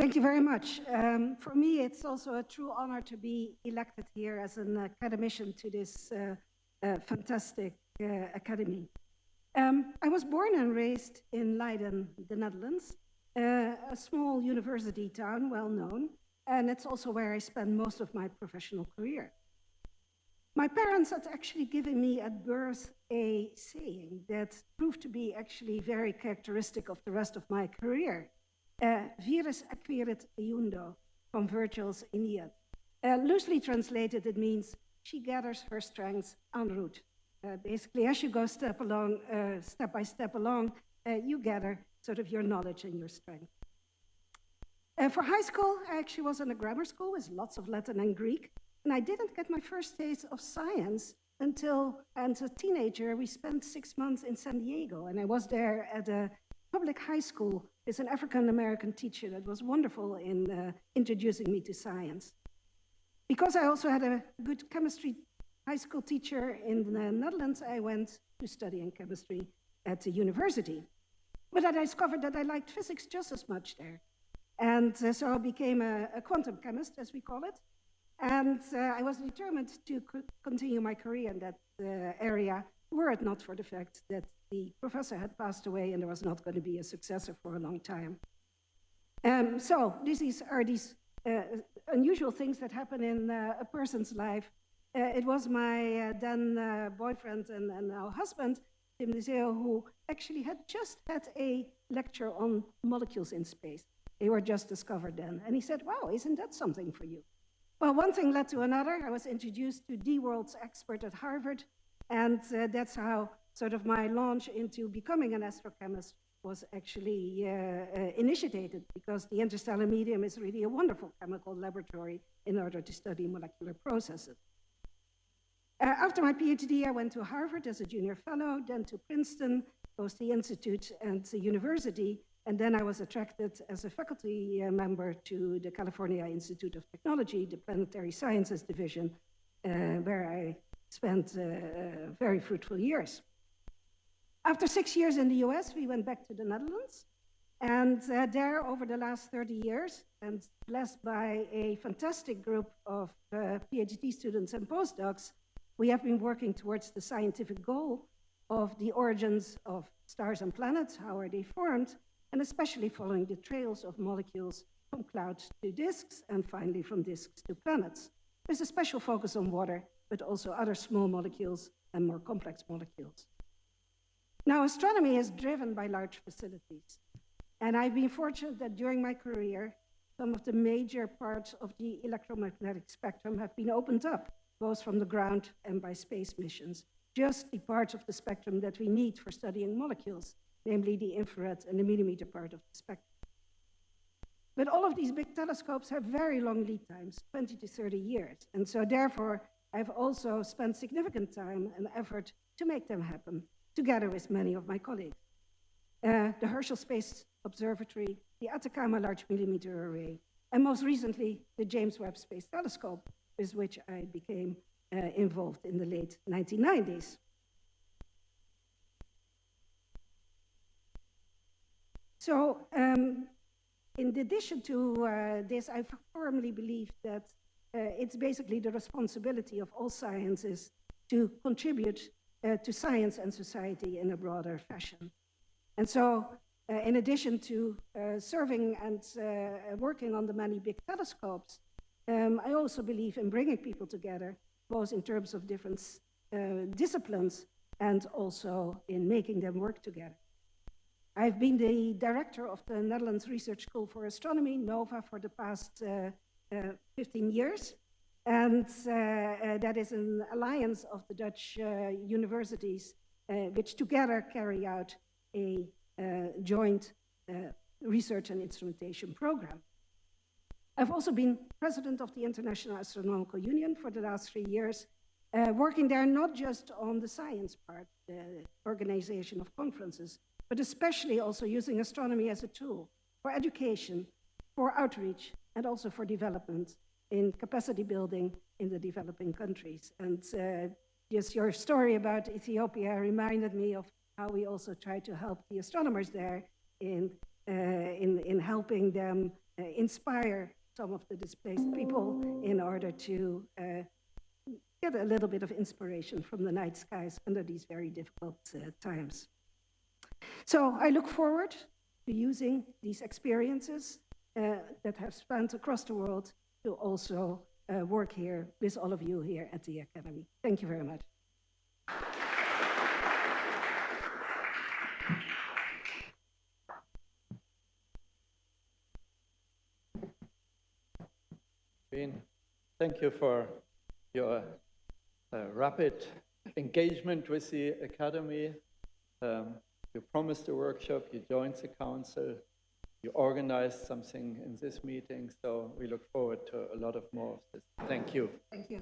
Thank you very much. For me, it's also a true honor to be elected here as an academician to this fantastic academy. I was born and raised in Leiden, the Netherlands, a small university town, well known, and it's also where I spent most of my professional career. My parents had actually given me at birth a saying that proved to be actually very characteristic of the rest of my career. Virus acquirit eundo, from Virgil's Aeneid. Loosely translated, it means she gathers her strength en route. Basically, as you go step by step along, you gather sort of your knowledge and your strength. For high school, I actually was in a grammar school with lots of Latin and Greek, and I didn't get my first taste of science until, as a teenager, we spent 6 months in San Diego, and I was there at a public high school with an African-American teacher that was wonderful in introducing me to science. Because I also had a good chemistry high school teacher in the Netherlands, I went to study in chemistry at the university. But I discovered that I liked physics just as much there. And so I became a quantum chemist, as we call it. And I was determined to continue my career in that area, were it not for the fact that the professor had passed away and there was not going to be a successor for a long time. So these are these unusual things that happen in a person's life. It was my then boyfriend and now husband, Tim Dishoeck, who actually had just had a lecture on molecules in space. They were just discovered then. And he said, wow, isn't that something for you? Well, one thing led to another. I was introduced to the world's expert at Harvard, and that's how sort of my launch into becoming an astrochemist was actually initiated, because the interstellar medium is really a wonderful chemical laboratory in order to study molecular processes. After my PhD, I went to Harvard as a junior fellow, then to Princeton, both the institute and the university, and then I was attracted as a faculty member to the California Institute of Technology, the Planetary Sciences Division, where I spent very fruitful years. After 6 years in the US, we went back to the Netherlands. And there, over the last 30 years, and blessed by a fantastic group of PhD students and postdocs, we have been working towards the scientific goal of the origins of stars and planets, how are they formed, and especially following the trails of molecules from clouds to disks, and finally from disks to planets. There's a special focus on water, but also other small molecules and more complex molecules. Now, astronomy is driven by large facilities. And I've been fortunate that during my career, some of the major parts of the electromagnetic spectrum have been opened up, both from the ground and by space missions, just the parts of the spectrum that we need for studying molecules, namely the infrared and the millimeter part of the spectrum. But all of these big telescopes have very long lead times, 20 to 30 years. And so therefore, I've also spent significant time and effort to make them happen, together with many of my colleagues. The Herschel Space Observatory, the Atacama Large Millimeter Array, and most recently, the James Webb Space Telescope, with which I became involved in the late 1990s. So, in addition to this, I firmly believe that it's basically the responsibility of all sciences to contribute to science and society in a broader fashion. And so, in addition to serving and working on the many big telescopes, I also believe in bringing people together, both in terms of different disciplines and also in making them work together. I've been the director of the Netherlands Research School for Astronomy, NOVA, for the past 15 years. And that is an alliance of the Dutch universities, which together carry out a joint research and instrumentation program. I've also been president of the International Astronomical Union for the last 3 years, working there not just on the science part, the organization of conferences, but especially also using astronomy as a tool for education, for outreach, and also for development in capacity building in the developing countries. And just your story about Ethiopia reminded me of how we also try to help the astronomers there in in helping them inspire some of the displaced people in order to get a little bit of inspiration from the night skies under these very difficult times. So I look forward to using these experiences that have spanned across the world to also work here with all of you here at the Academy. Thank you very much. Thank you for your rapid engagement with the Academy. You promised a workshop, you joined the council, you organized something in this meeting, so we look forward to a lot of more of this. Thank you. Thank you.